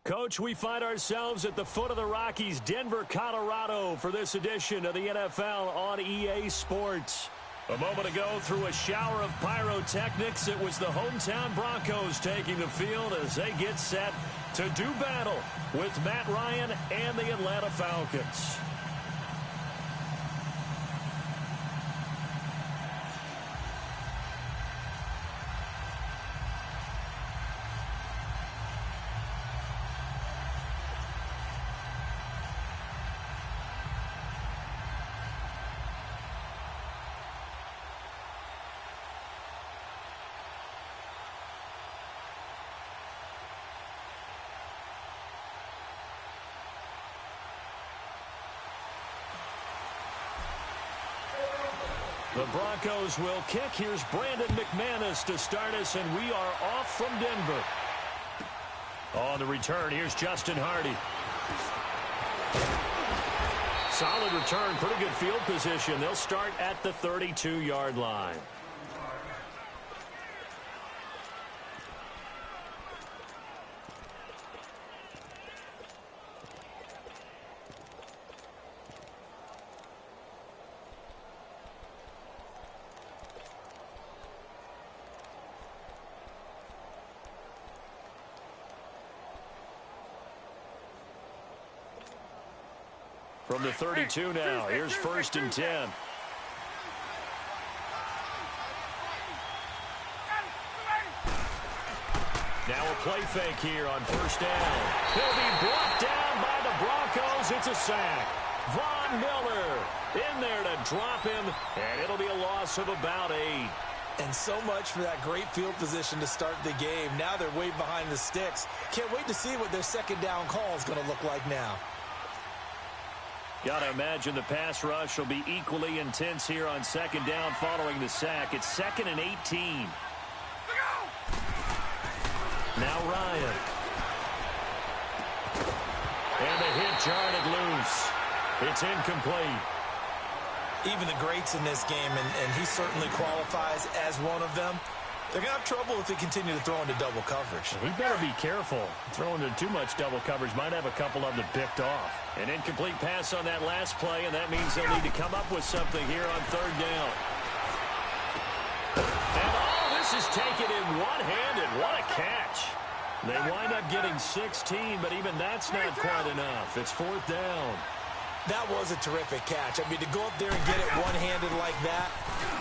Coach, we find ourselves at the foot of the Rockies, Denver, Colorado, for this edition of the NFL on EA Sports. A moment ago, through a shower of pyrotechnics, it was the hometown Broncos taking the field as they get set to do battle with Matt Ryan and the Atlanta Falcons. The Broncos will kick. Here's Brandon McManus to start us, and we are off from Denver. On the return, here's Justin Hardy. Solid return, pretty good field position. They'll start at the 32-yard line. From the 32 now, here's 1st and 10. Now a play fake here on 1st down. He'll be brought down by the Broncos. It's a sack. Von Miller in there to drop him, and it'll be a loss of about 8. And so much for that great field position to start the game. Now they're way behind the sticks. Can't wait to see what their 2nd down call is going to look like now. Got to imagine the pass rush will be equally intense here on 2nd down following the sack. It's 2nd and 18. Now Ryan. And the hit jarred loose. It's incomplete. Even the greats in this game, and he certainly qualifies as one of them, they're going to have trouble if they continue to throw into double coverage. He better be careful. Throwing into too much double coverage might have a couple of them picked off. An incomplete pass on that last play, and that means they'll need to come up with something here on 3rd down. And this is taken in one-handed. What a catch. They wind up getting 16, but even that's not quite enough. It's 4th down. That was a terrific catch. I mean, to go up there and get it one-handed like that,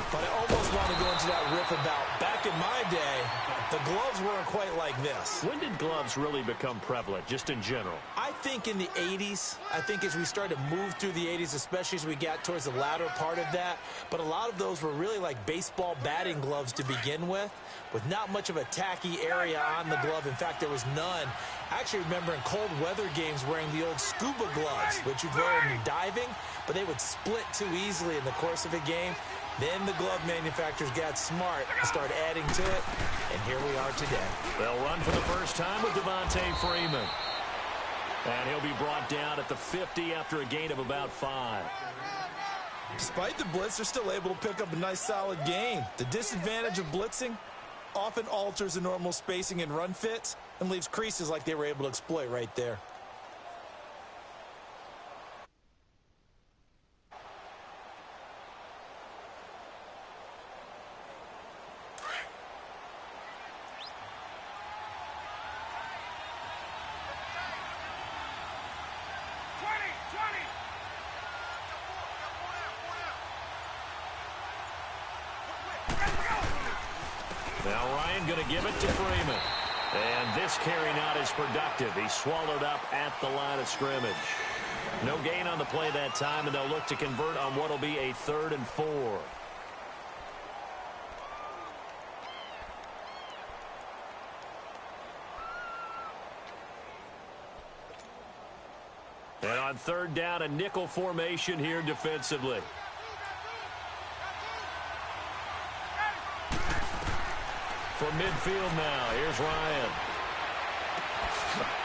but I almost want to go into that riff about back in my day, the gloves weren't quite like this. When did gloves really become prevalent, just in general? I think in the 80s. I think as we started to move through the 80s, especially as we got towards the latter part of that. But a lot of those were really like baseball batting gloves to begin with not much of a tacky area on the glove. In fact, there was none. I actually remember in cold weather games wearing the old scuba gloves, which you'd wear when you're diving, but they would split too easily in the course of a game. Then the glove manufacturers got smart and started adding to it, and here we are today. They'll run for the first time with Devontae Freeman. And he'll be brought down at the 50 after a gain of about 5. Despite the blitz, they're still able to pick up a nice solid gain. The disadvantage of blitzing often alters the normal spacing and run fits and leaves creases like they were able to exploit right there. Now Ryan going to give it to Freeman. And this carry not as productive. He's swallowed up at the line of scrimmage. No gain on the play that time, and they'll look to convert on what will be a 3rd and 4. And on 3rd down, a nickel formation here defensively. From midfield now, here's Ryan.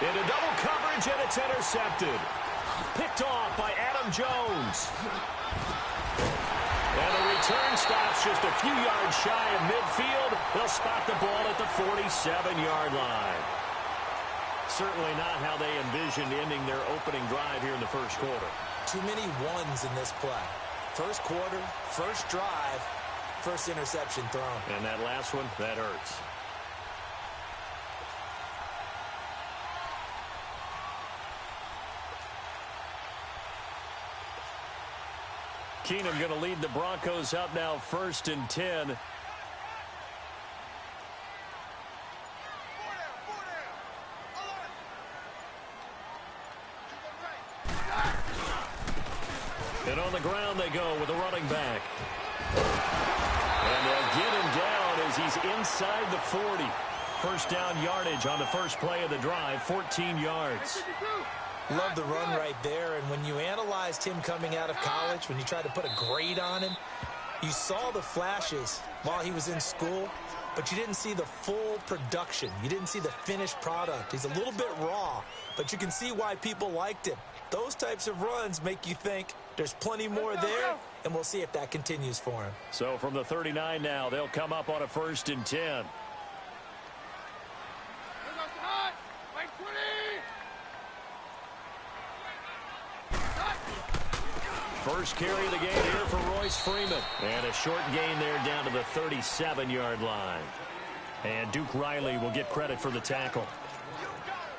Into double coverage, and it's intercepted. Picked off by Adam Jones. And the return stops just a few yards shy of midfield. They'll spot the ball at the 47-yard line. Certainly not how they envisioned ending their opening drive here in the first quarter. Too many ones in this play. First quarter, first drive, first interception thrown. And that last one, that hurts. Keenum going to lead the Broncos up now 1st and 10. And on the ground they go with the running back. And they'll get him down as he's inside the 40. First down yardage on the first play of the drive, 14 yards. Love the run right there, and when you analyzed him coming out of college, when you tried to put a grade on him, you saw the flashes while he was in school, but you didn't see the full production. You didn't see the finished product. He's a little bit raw, but you can see why people liked him. Those types of runs make you think there's plenty more there, and we'll see if that continues for him. So from the 39 now, they'll come up on a 1st and 10. First carry of the game here for Royce Freeman. And a short gain there down to the 37-yard line. And Duke Riley will get credit for the tackle.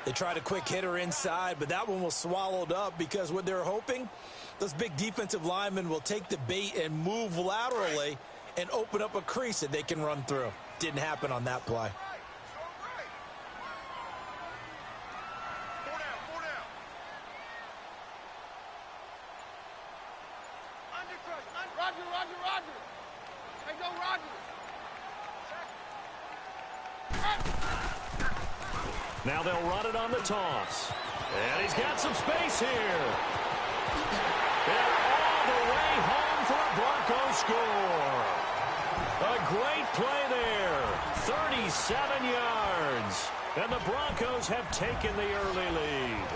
They tried a quick hitter inside, but that one was swallowed up because what they're hoping, those big defensive linemen will take the bait and move laterally and open up a crease that they can run through. Didn't happen on that play. Now they'll run it on the toss. And he's got some space here. And all the way home for a Broncos score. A great play there. 37 yards. And the Broncos have taken the early lead.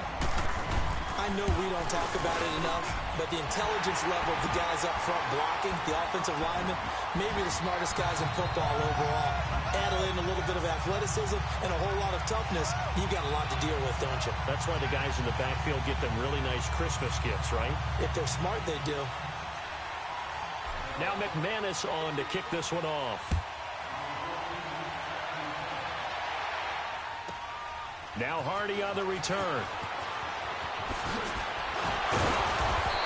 I know we don't talk about it enough, but the intelligence level of the guys up front blocking, the offensive linemen, maybe the smartest guys in football overall. Add in a little bit of athleticism and a whole lot of toughness, you've got a lot to deal with, don't you? That's why the guys in the backfield get them really nice Christmas gifts, right? If they're smart, they do. Now McManus on to kick this one off. Now Hardy on the return.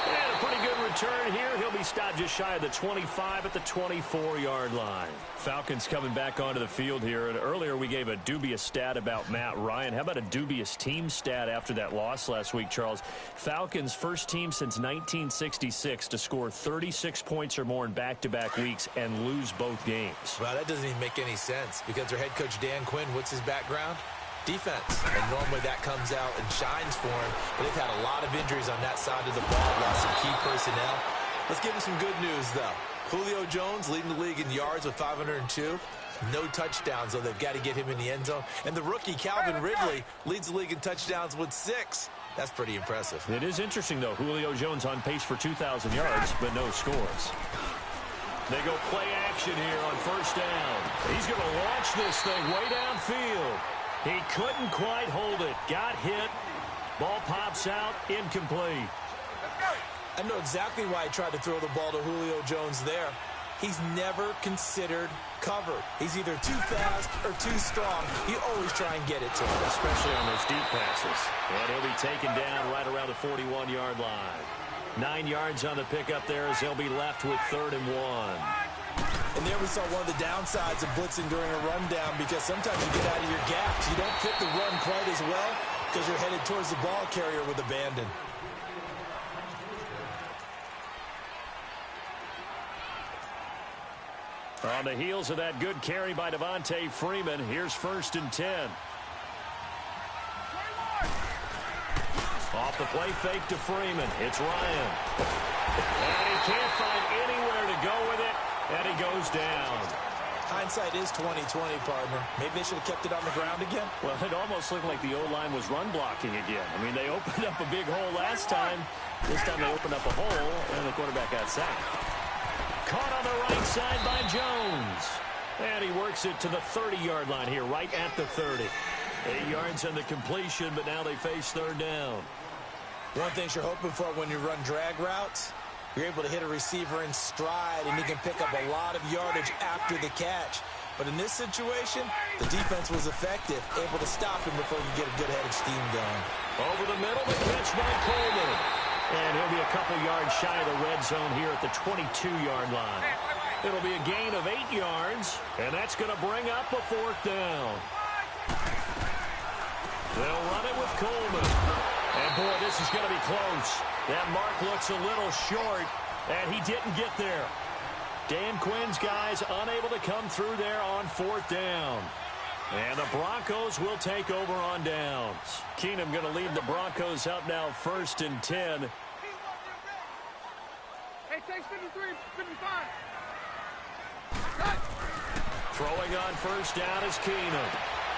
And a pretty good return here. He'll be stopped just shy of the 25 at the 24-yard line. Falcons coming back onto the field here. And earlier we gave a dubious stat about Matt Ryan. How about a dubious team stat after that loss last week, Charles? Falcons first team since 1966 to score 36 points or more in back-to-back weeks and lose both games. Well, that doesn't even make any sense because their head coach Dan Quinn, what's his background? Defense, and normally that comes out and shines for him, but they've had a lot of injuries on that side of the ball, lost some key personnel. Let's give him some good news, though. Julio Jones leading the league in yards with 502. No touchdowns, though they've got to get him in the end zone. And the rookie, Calvin Ridley, leads the league in touchdowns with 6. That's pretty impressive. It is interesting, though. Julio Jones on pace for 2,000 yards, but no scores. They go play action here on first down. He's going to launch this thing way downfield. He couldn't quite hold it. Got hit. Ball pops out. Incomplete. I know exactly why he tried to throw the ball to Julio Jones there. He's never considered covered. He's either too fast or too strong. You always try and get it to him. Especially on those deep passes. And he'll be taken down right around the 41-yard line. 9 yards on the pickup there as they'll be left with 3rd and 1. And there we saw one of the downsides of blitzing during a rundown because sometimes you get out of your gaps. You don't fit the run quite as well because you're headed towards the ball carrier with abandon. On the heels of that good carry by Devontae Freeman, here's 1st and 10. Off the play fake to Freeman. It's Ryan. And he can't find anywhere to go with it. And he goes down. Hindsight is 20/20, partner. Maybe they should have kept it on the ground again. Well, it almost looked like the O-line was run blocking again. I mean, they opened up a big hole last time. This time they opened up a hole, and the quarterback got sacked. Caught on the right side by Jones. And he works it to the 30-yard line here, right at the 30. 8 yards on the completion, but now they face third down. One thing you're hoping for when you run drag routes, you're able to hit a receiver in stride, and he can pick up a lot of yardage after the catch. But in this situation, the defense was effective, able to stop him before you get a good head of steam going. Over the middle, the catch by Coleman. And he'll be a couple yards shy of the red zone here at the 22-yard line. It'll be a gain of 8 yards, and that's going to bring up a fourth down. They'll run it with Coleman. And, boy, this is going to be close. That mark looks a little short, and he didn't get there. Dan Quinn's guys unable to come through there on fourth down. And the Broncos will take over on downs. Keenum going to lead the Broncos up now 1st and 10. Hey, takes 53, 55. Throwing on first down is Keenum.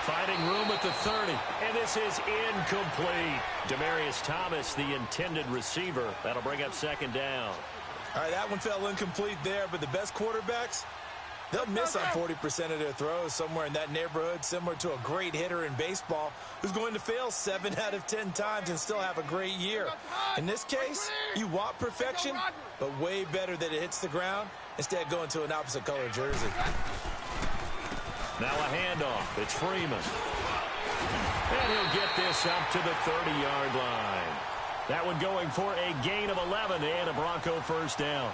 Finding room at the 30. And this is incomplete. Demaryius Thomas, the intended receiver. That'll bring up second down. All right, that one fell incomplete there, but the best quarterbacks, they'll miss on 40% of their throws, somewhere in that neighborhood, similar to a great hitter in baseball who's going to fail 7 out of 10 times and still have a great year. In this case, you want perfection, but way better that it hits the ground instead of going to an opposite color jersey. Now a handoff. It's Freeman. And he'll get this up to the 30-yard line. That one going for a gain of 11 and a Bronco first down.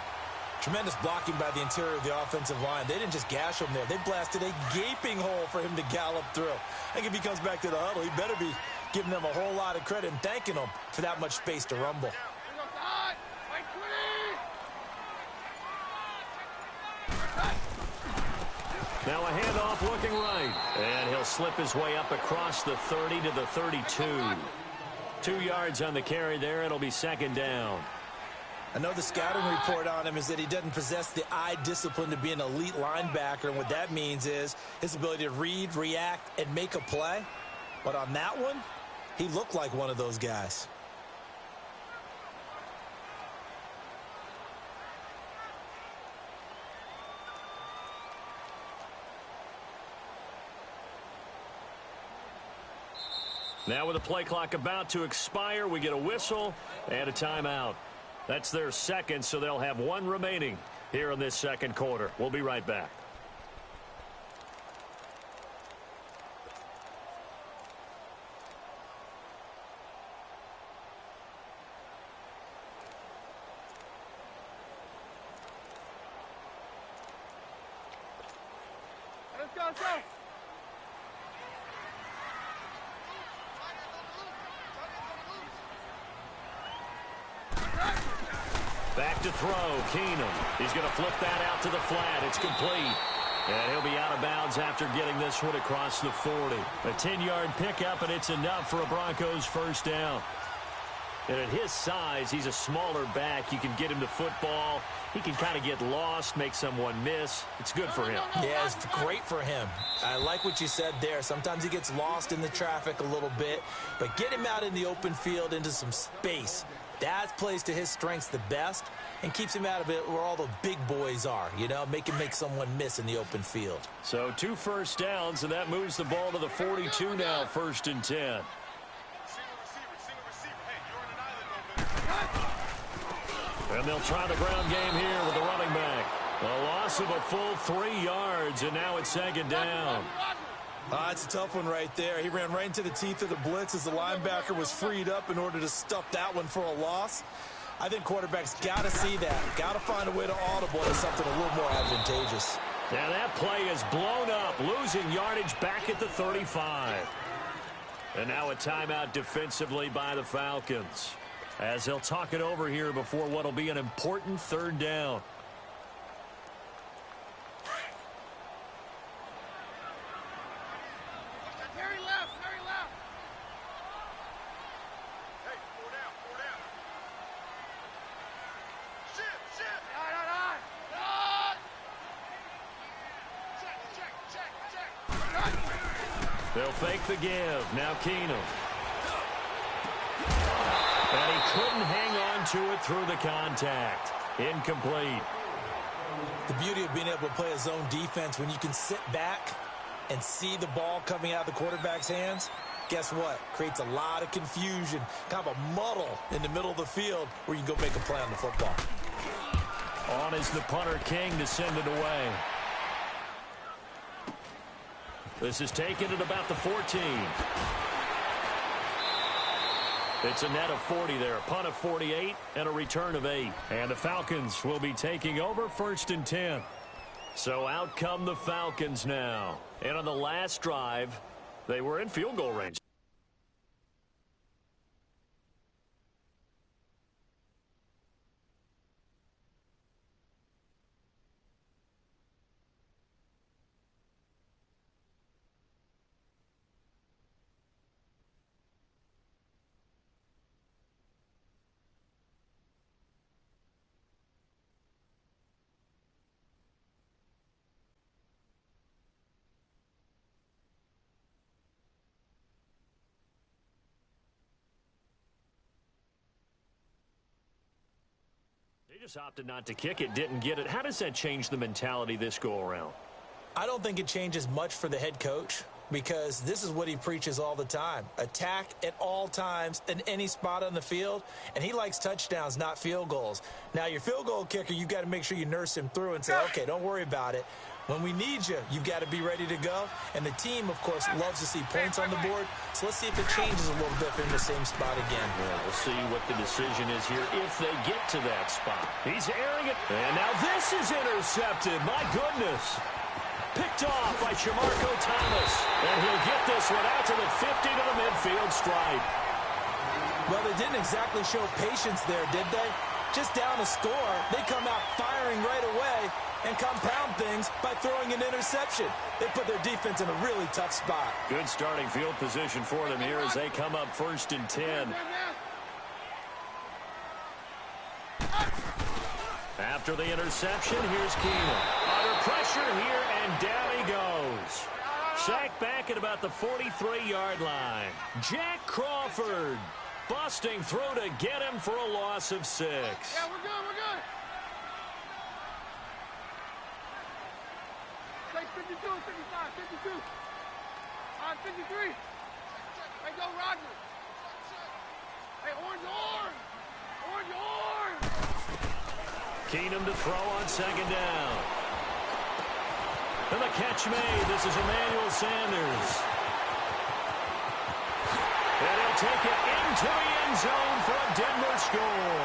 Tremendous blocking by the interior of the offensive line. They didn't just gash him there. They blasted a gaping hole for him to gallop through. I think if he comes back to the huddle, he better be giving them a whole lot of credit and thanking them for that much space to rumble. Now a handoff looking right. And he'll slip his way up across the 30 to the 32. 2 yards on the carry there. It'll be second down. I know the scouting report on him is that he doesn't possess the eye discipline to be an elite linebacker. And what that means is his ability to read, react, and make a play. But on that one, he looked like one of those guys. Now with the play clock about to expire, we get a whistle and a timeout. That's their second, so they'll have one remaining here in this second quarter. We'll be right back. Let's go, let's go. Back to throw, Keenum. He's going to flip that out to the flat. It's complete. And he'll be out of bounds after getting this one across the 40. A 10-yard pickup, and it's enough for a Broncos first down. And at his size, he's a smaller back. You can get him to football. He can kind of get lost, make someone miss. It's good for him. Yeah, it's great for him. I like what you said there. Sometimes he gets lost in the traffic a little bit, but get him out in the open field into some space. That plays to his strengths the best and keeps him out of it where all the big boys are, you know, make someone miss in the open field. So 2 first downs, and that moves the ball to the 42 now, 1st and 10. And they'll try the ground game here with the running back. A loss of a full 3 yards, and now it's second down. It's a tough one right there. He ran right into the teeth of the blitz as the linebacker was freed up in order to stuff that one for a loss. I think quarterbacks got to see that. Got to find a way to audible to something a little more advantageous. Now that play is blown up, losing yardage back at the 35. And now a timeout defensively by the Falcons, as they'll talk it over here before what will be an important third down. They'll fake the give. Now Keenum. And he couldn't hang on to it through the contact. Incomplete. The beauty of being able to play a zone defense when you can sit back and see the ball coming out of the quarterback's hands, guess what? Creates a lot of confusion, kind of a muddle in the middle of the field where you can go make a play on the football. On is the punter, King, to send it away. This is taken at about the 14. It's a net of 40 there, a punt of 48, and a return of 8. And the Falcons will be taking over 1st and 10. So out come the Falcons now. And on the last drive, they were in field goal range. They just opted not to kick it, didn't get it. How does that change the mentality this go-around? I don't think it changes much for the head coach because this is what he preaches all the time. Attack at all times in any spot on the field, and he likes touchdowns, not field goals. Now, your field goal kicker, you've got to make sure you nurse him through and say, okay, don't worry about it. When we need you, you've got to be ready to go. And the team, of course, loves to see points on the board. So let's see if it changes a little bit in the same spot again. Yeah, we'll see what the decision is here if they get to that spot. He's airing it. And now this is intercepted. My goodness. Picked off by Shamarko Thomas. And he'll get this one out to the 50 to the midfield stripe. Well, they didn't exactly show patience there, did they? Just down a score, they come out firing right away and compound things by throwing an interception. They put their defense in a really tough spot. Good starting field position for them here as they come up 1st and 10. After the interception, here's Keenum. Under pressure here, and down he goes. Sacked back at about the 43-yard line. Jack Crawford busting through to get him for a loss of 6. Yeah, we're good, we're good. Take 52, 55, 52. 53. Hey, go, Roger. Hey, orange. Keenum to throw on 2nd down. And the catch made. This is Emmanuel Sanders. And he'll take it into the end zone for a Denver score.